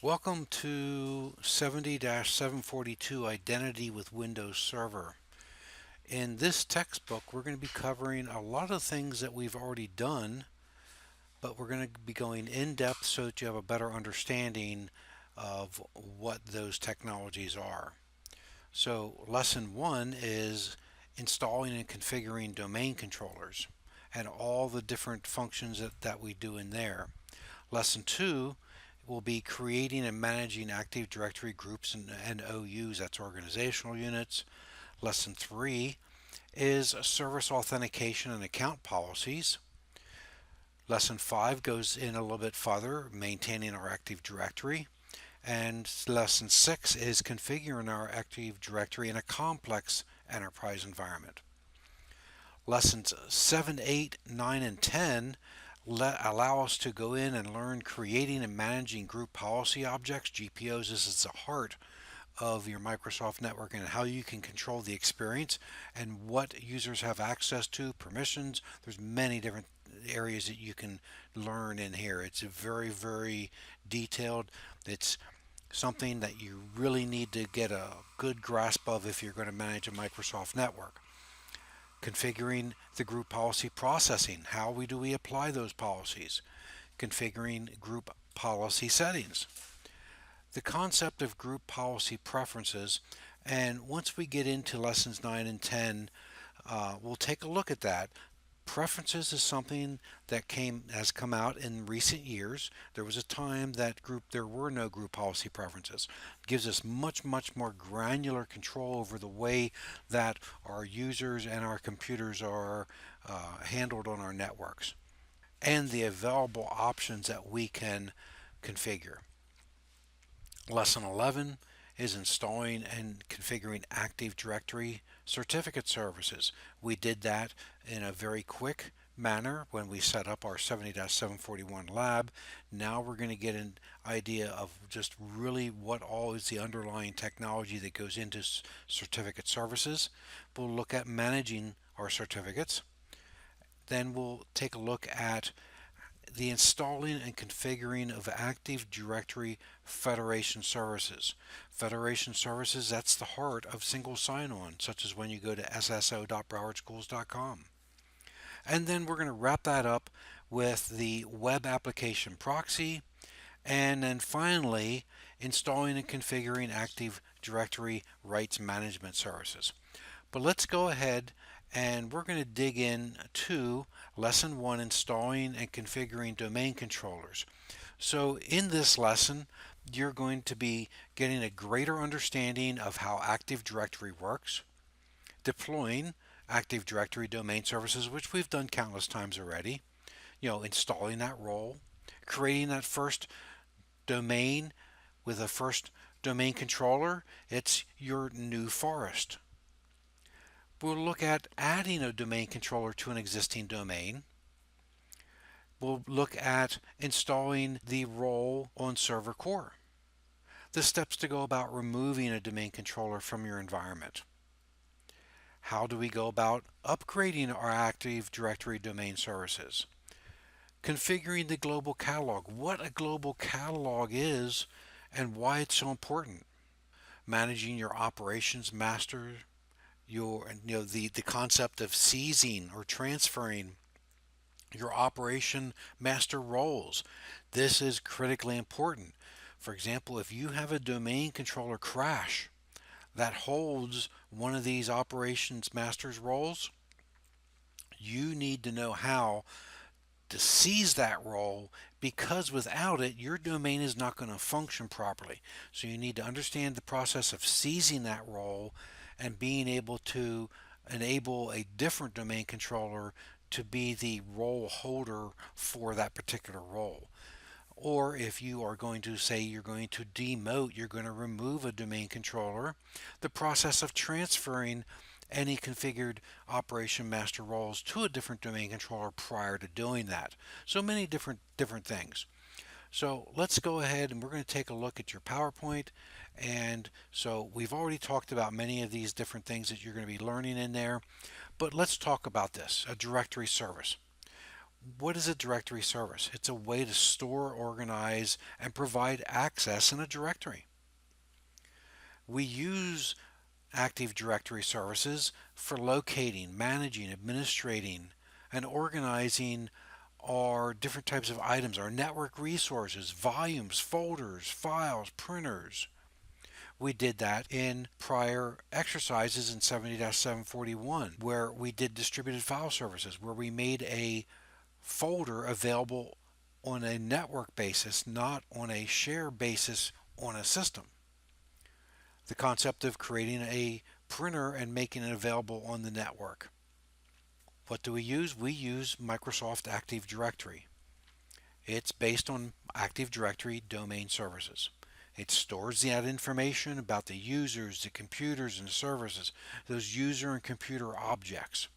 Welcome to 70-742 Identity with Windows Server. In this textbook, we're going to be covering a lot of things that we've already done, but we're going to be going in depth so that you have a better understanding of what those technologies are. So, lesson one is installing and configuring domain controllers and all the different functions that we do in there. Lesson two will be creating and managing Active Directory groups and OUs, that's organizational units. Lesson three is service authentication and account policies. Lesson five goes in a little bit further, maintaining our Active Directory. And lesson six is configuring our Active Directory in a complex enterprise environment. Lessons 7, 8, 9, and 10 allow us to go in and learn creating and managing group policy objects, GPOs. This is the heart of your Microsoft network and how you can control the experience and what users have access to, permissions. There's many different areas that you can learn in here. It's very, very detailed. It's something that you really need to get a good grasp of if you're going to manage a Microsoft network. Configuring the group policy processing. How do we apply those policies? Configuring group policy settings. The concept of group policy preferences, and once we get into lessons 9 and 10, we'll take a look at that. Preferences is something that has come out in recent years. There was a time that there were no group policy preferences. It gives us much more granular control over the way that our users and our computers are handled on our networks and the available options that we can configure. Lesson 11 is installing and configuring Active Directory certificate services. We did that in a very quick manner when we set up our 70-741 lab. Now we're going to get an idea of just really what all is the underlying technology that goes into certificate services. We'll look at managing our certificates. Then we'll take a look at the installing and configuring of Active Directory Federation services. Federation services, that's the heart of single sign-on, such as when you go to sso.browardschools.com. And then we're going to wrap that up with the web application proxy, and then finally installing and configuring Active Directory rights management services. But let's go ahead and we're going to dig in to lesson 1, installing and configuring domain controllers. So in this lesson, you're going to be getting a greater understanding of how Active Directory works, deploying Active Directory domain services, which we've done countless times already, installing that role, creating that first domain with a first domain controller. It's your new forest. We'll look at adding a domain controller to an existing domain. We'll look at installing the role on server core. The steps to go about removing a domain controller from your environment. How do we go about upgrading our Active Directory domain services? Configuring the global catalog, what a global catalog is and why it's so important. Managing your operations master, the concept of seizing or transferring your operation master roles. This is critically important. For example, if you have a domain controller crash that holds one of these operations master's roles, you need to know how to seize that role, because without it your domain is not going to function properly. So you need to understand the process of seizing that role and being able to enable a different domain controller to be the role holder for that particular role. Or if you are going to say you're going to demote, you're going to remove a domain controller, the process of transferring any configured operation master roles to a different domain controller prior to doing that. So many different things. So let's go ahead and we're going to take a look at your PowerPoint. And so we've already talked about many of these different things that you're going to be learning in there, but let's talk about this, a directory service. What is a directory service? It's a way to store, organize, and provide access in a directory. We use Active Directory services for locating, managing, administrating, and organizing our different types of items, our network resources, volumes, folders, files, printers. We did that in prior exercises in 70-741, where we did distributed file services, where we made a folder available on a network basis, not on a share basis on a system. The concept of creating a printer and making it available on the network. What do we use? We use Microsoft Active Directory. It's based on Active Directory domain services. It stores that information about the users, the computers, and the services, those user and computer objects.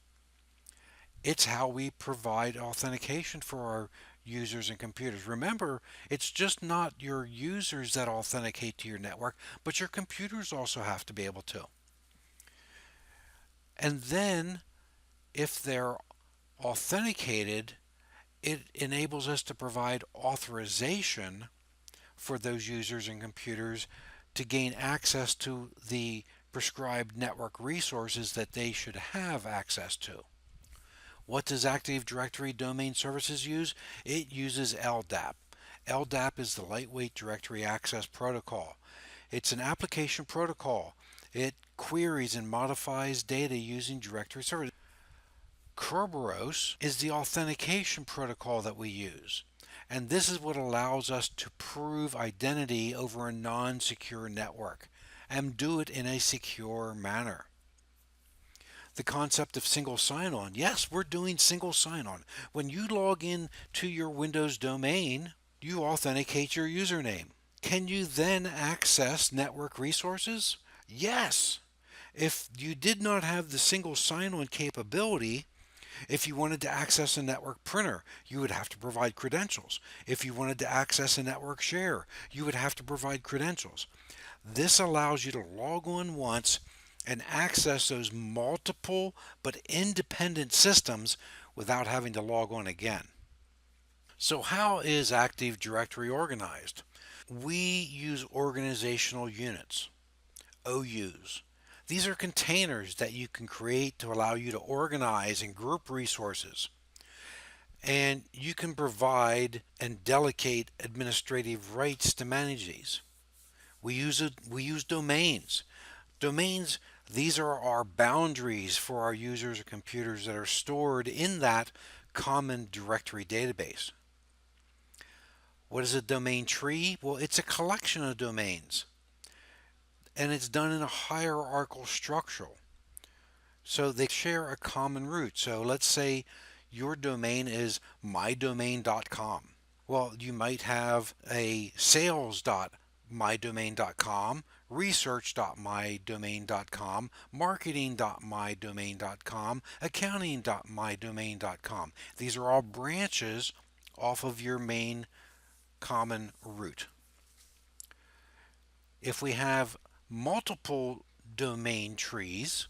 It's how we provide authentication for our users and computers. Remember, it's just not your users that authenticate to your network, but your computers also have to be able to. And then, if they're authenticated, it enables us to provide authorization for those users and computers to gain access to the prescribed network resources that they should have access to. What does Active Directory Domain Services use? It uses LDAP. LDAP is the Lightweight Directory Access Protocol. It's an application protocol. It queries and modifies data using directory services. Kerberos is the authentication protocol that we use. And this is what allows us to prove identity over a non-secure network and do it in a secure manner. The concept of single sign-on. Yes, we're doing single sign-on. When you log in to your Windows domain, you authenticate your username. Can you then access network resources? Yes. If you did not have the single sign-on capability, if you wanted to access a network printer, you would have to provide credentials. If you wanted to access a network share, you would have to provide credentials. This allows you to log on once and access those multiple but independent systems without having to log on again. So how is Active Directory organized? We use organizational units, OUs. These are containers that you can create to allow you to organize and group resources. And you can provide and delegate administrative rights to manage these. We use domains. Domains, these are our boundaries for our users or computers that are stored in that common directory database. What is a domain tree? Well, it's a collection of domains, and it's done in a hierarchical structure. So they share a common root. So let's say your domain is mydomain.com. Well, you might have a sales.mydomain.com, research.mydomain.com, marketing.mydomain.com, accounting.mydomain.com. These are all branches off of your main common root. If we have multiple domain trees,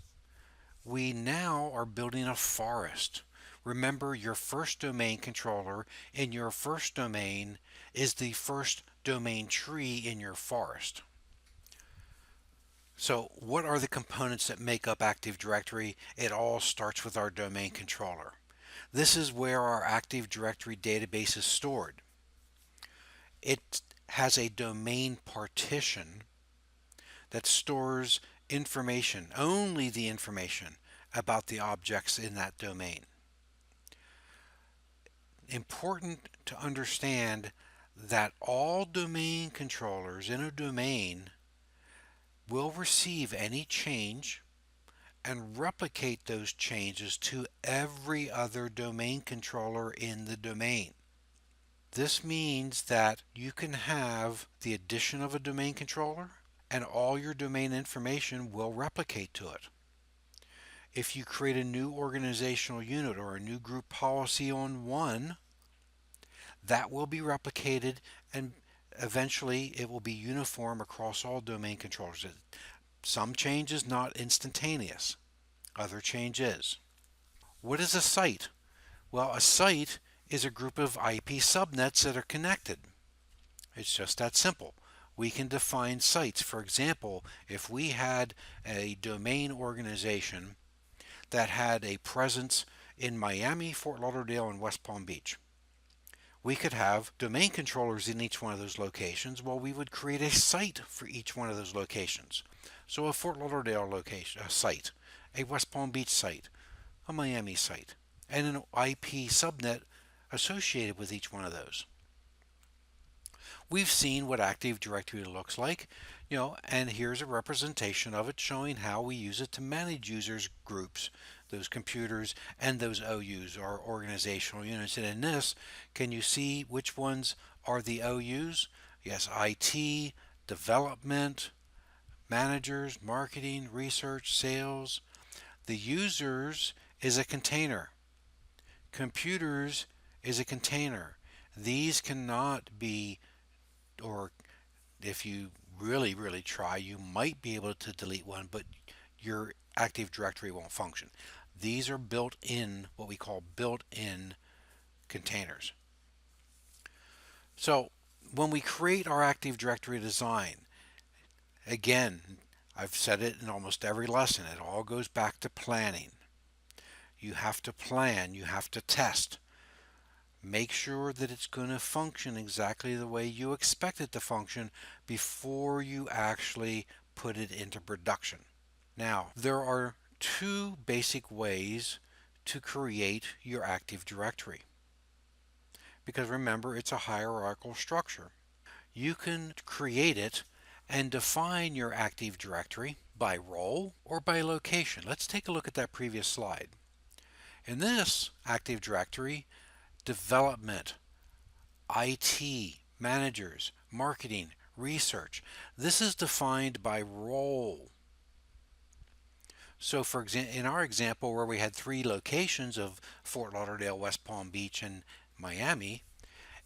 we now are building a forest. Remember, your first domain controller in your first domain is the first domain tree in your forest. So what are the components that make up Active Directory? It all starts with our domain controller. This is where our Active Directory database is stored. It has a domain partition that stores information, only the information about the objects in that domain. Important to understand that all domain controllers in a domain will receive any change and replicate those changes to every other domain controller in the domain. This means that you can have the addition of a domain controller and all your domain information will replicate to it. If you create a new organizational unit or a new group policy on one, that will be replicated and eventually it will be uniform across all domain controllers. Some change is not instantaneous, other change is. What is a site? Well, a site is a group of IP subnets that are connected. It's just that simple. We can define sites. For example, if we had a domain organization that had a presence in Miami, Fort Lauderdale, and West Palm Beach, we could have domain controllers in each one of those locations. Well, we would create a site for each one of those locations. So a Fort Lauderdale location, a site, a West Palm Beach site, a Miami site, and an IP subnet associated with each one of those. We've seen what Active Directory looks like, and here's a representation of it showing how we use it to manage users groups, those computers, and those OUs, or organizational units. And in this, can you see which ones are the OUs? Yes, IT, development, managers, marketing, research, sales. The users is a container. Computers is a container. These cannot be, or if you really try, you might be able to delete one, but your Active Directory won't function. These are built in, what we call built-in containers. So when we create our Active Directory design, again, I've said it in almost every lesson, it all goes back to planning. You have to plan, you have to test. Make sure that it's going to function exactly the way you expect it to function before you actually put it into production. Now, there are two basic ways to create your Active Directory. Because remember, it's a hierarchical structure. You can create it and define your Active Directory by role or by location. Let's take a look at that previous slide. In this Active Directory, development, IT, managers, marketing, research. This is defined by role. So for example, in our example where we had 3 locations of Fort Lauderdale, West Palm Beach, and Miami,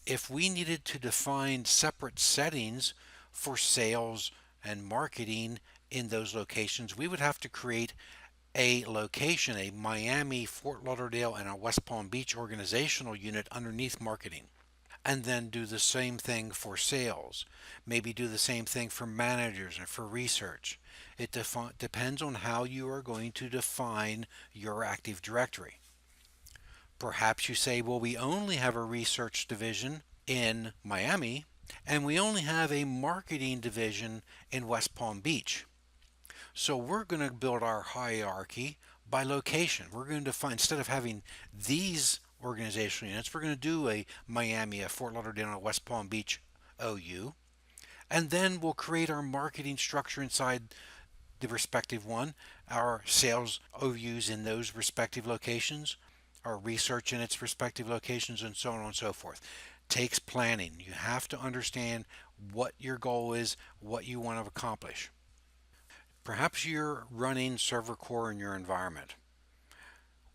if we needed to define separate settings for sales and marketing in those locations, we would have to create a location, a Miami, Fort Lauderdale, and a West Palm Beach organizational unit underneath marketing. And then do the same thing for sales. Maybe do the same thing for managers and for research. It depends on how you are going to define your Active Directory. Perhaps you say, well, we only have a research division in Miami, and we only have a marketing division in West Palm Beach. So we're going to build our hierarchy by location. We're going to define, instead of having these organizational units, we're going to do a Miami, a Fort Lauderdale, and a West Palm Beach OU. And then we'll create our marketing structure inside the respective one, our sales OUs in those respective locations, our research in its respective locations, and so on and so forth. Takes planning. You have to understand what your goal is, what you want to accomplish. Perhaps you're running server core in your environment.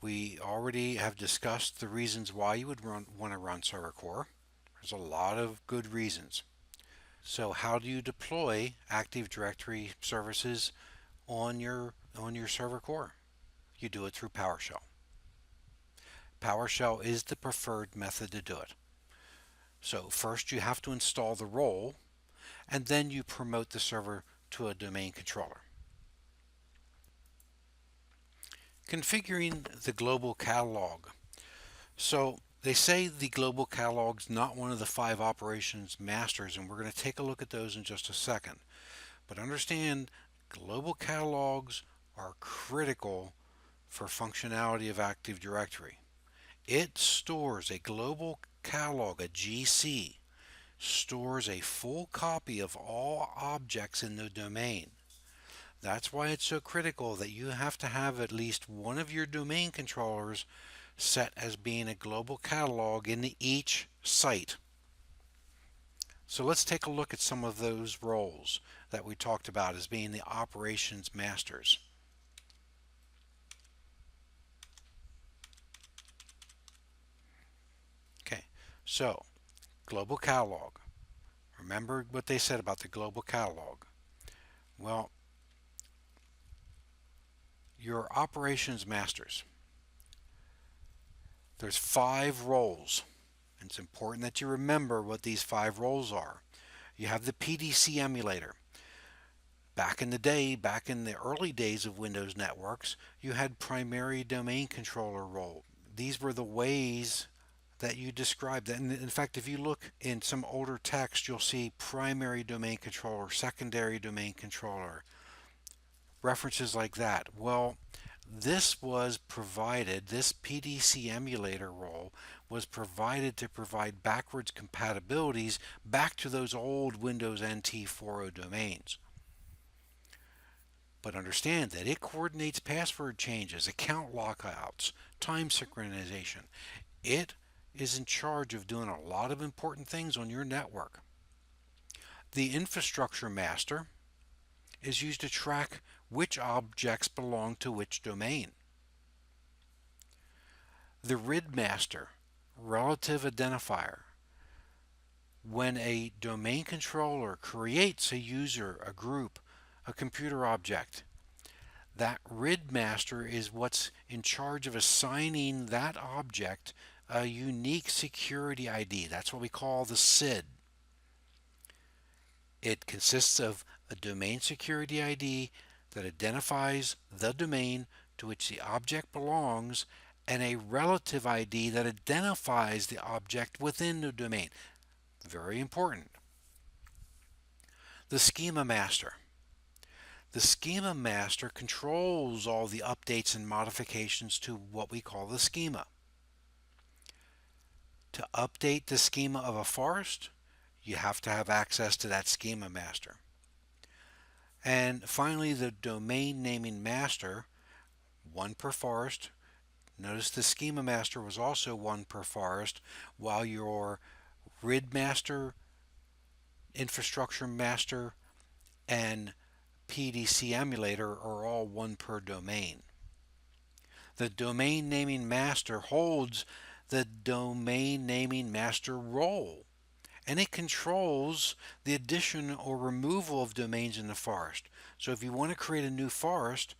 We already have discussed the reasons why you would want to run server core. There's a lot of good reasons. So how do you deploy Active Directory services on your server core? You do it through PowerShell. PowerShell is the preferred method to do it. So first you have to install the role, and then you promote the server to a domain controller. Configuring the global catalog. So they say the global catalog is not one of the 5 operations masters, and we're going to take a look at those in just a second. But understand, global catalogs are critical for functionality of Active Directory. It stores a global catalog, a GC, stores a full copy of all objects in the domain. That's why it's so critical that you have to have at least one of your domain controllers set as being a global catalog in each site. So let's take a look at some of those roles that we talked about as being the operations masters. Okay, so global catalog. Remember what they said about the global catalog. Well, your operations masters, there's 5 roles. It's important that you remember what these 5 roles are. You have the PDC emulator. Back in the day, back in the early days of Windows networks, you had primary domain controller role. These were the ways that you described that. And in fact, if you look in some older text, you'll see primary domain controller, secondary domain controller, references like that. Well, this was provided, this PDC emulator role was provided to provide backwards compatibilities back to those old Windows NT 4.0 domains. But understand that it coordinates password changes, account lockouts, time synchronization. It is in charge of doing a lot of important things on your network. The infrastructure master is used to track which objects belong to which domain. The RID master, relative identifier. When a domain controller creates a user, a group, a computer object, that RID master is what's in charge of assigning that object a unique security ID. That's what we call the SID. It consists of a domain security ID that identifies the domain to which the object belongs and a relative ID that identifies the object within the domain. Very important. The schema master. The schema master controls all the updates and modifications to what we call the schema. To update the schema of a forest, you have to have access to that schema master. And finally, the domain naming master, one per forest. Notice the schema master was also one per forest, while your RID master, infrastructure master, and PDC emulator are all one per domain. The domain naming master holds the domain naming master role, and it controls the addition or removal of domains in the forest. So if you want to create a new forest,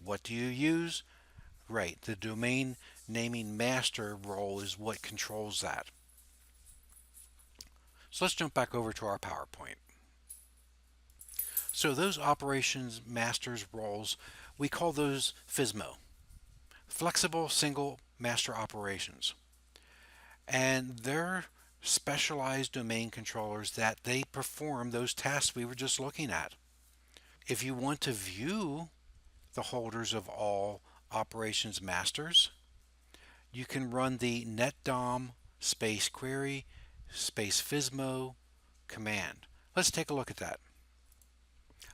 what do you use? Right, the domain naming master role is what controls that. So let's jump back over to our PowerPoint. So those operations masters roles, we call those FISMA, flexible single master operations. And they're specialized domain controllers that they perform those tasks we were just looking at. If you want to view the holders of all operations masters, you can run the netdom space query space FISMO command. Let's take a look at that.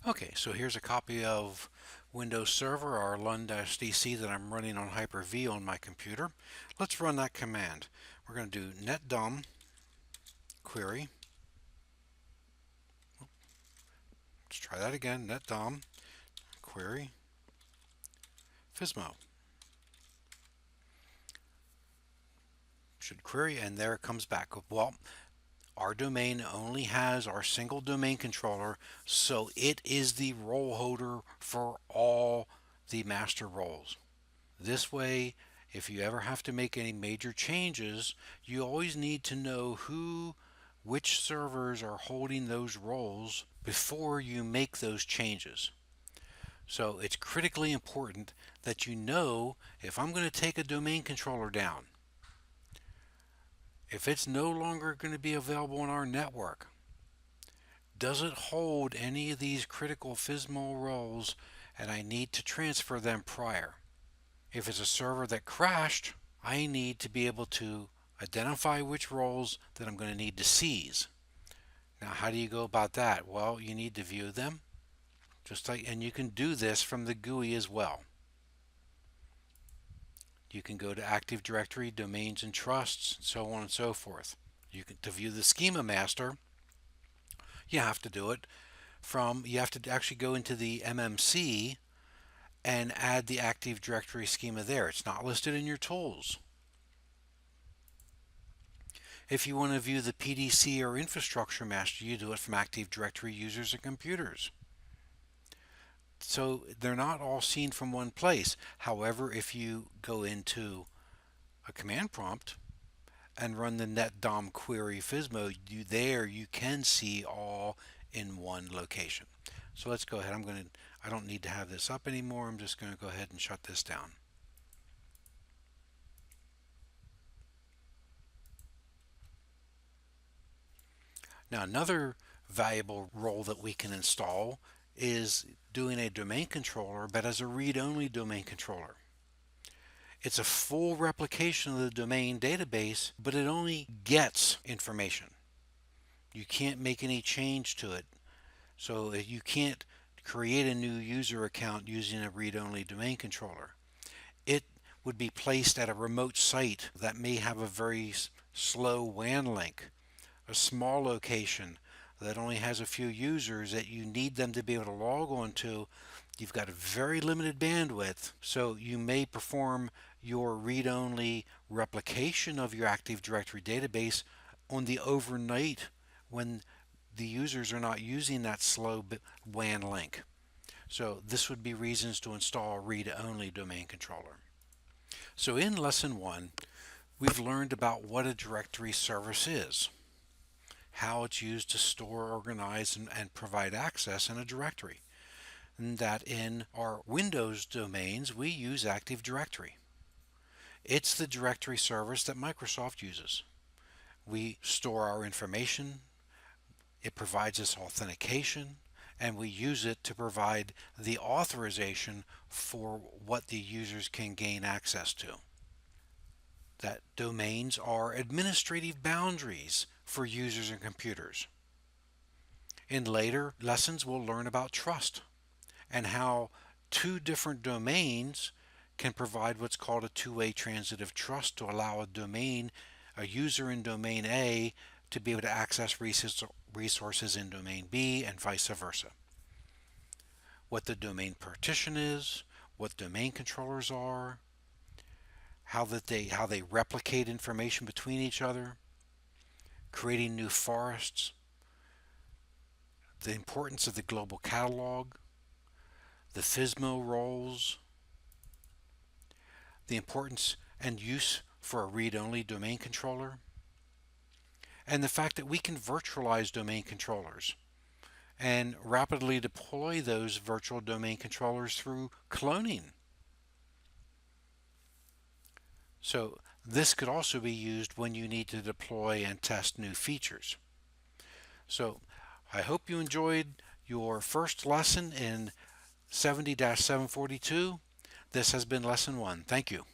Okay, so here's a copy of Windows Server, our lun-dc that I'm running on Hyper-V on my computer. Let's run that command. We're going to do netdom query. Let's try that again. Netdom query FISMO. Should query, and there it comes back. Well, our domain only has our single domain controller, so it is the role holder for all the master roles. This way, if you ever have to make any major changes, you always need to know which servers are holding those roles before you make those changes. So it's critically important that you know, if I'm going to take a domain controller down, if it's no longer going to be available on our network, does it hold any of these critical FISMO roles, and I need to transfer them prior. If it's a server that crashed, I need to be able to identify which roles that I'm going to need to seize. Now, how do you go about that? Well, you need to view them, and you can do this from the GUI as well. You can go to Active Directory, Domains and Trusts, and so on and so forth. To view the schema master, you have to do it you have to actually go into the MMC and add the Active Directory schema there. It's not listed in your tools. If you want to view the PDC or infrastructure master, you do it from Active Directory users and computers. So they're not all seen from one place. However, if you go into a command prompt and run the netdom query FISMA, you can see all in one location. So let's go ahead. I don't need to have this up anymore. I'm just going to go ahead and shut this down. Now, another valuable role that we can install is doing a domain controller, but as a read-only domain controller. It's a full replication of the domain database, but it only gets information. You can't make any change to it. So you can't create a new user account using a read-only domain controller. It would be placed at a remote site that may have a very slow WAN link, a small location that only has a few users that you need them to be able to log on to. You've got a very limited bandwidth, so you may perform your read-only replication of your Active Directory database on the overnight when the users are not using that slow WAN link. So this would be reasons to install a read-only domain controller. So in lesson 1, we've learned about what a directory service is, how it's used to store, organize, and provide access in a directory, and that in our Windows domains we use Active Directory. It's the directory service that Microsoft uses. We store our information, it provides us authentication, and we use it to provide the authorization for what the users can gain access to. That domains are administrative boundaries for users and computers. In later lessons, we'll learn about trust and how two different domains can provide what's called a two-way transitive trust to allow a user in domain A to be able to access resources in domain B and vice versa. What the domain partition is, what domain controllers are, how they replicate information between each other, creating new forests, the importance of the global catalog, the FISMA roles, the importance and use for a read-only domain controller, and the fact that we can virtualize domain controllers and rapidly deploy those virtual domain controllers through cloning. So this could also be used when you need to deploy and test new features. So I hope you enjoyed your first lesson in 70-742. This has been lesson 1. Thank you.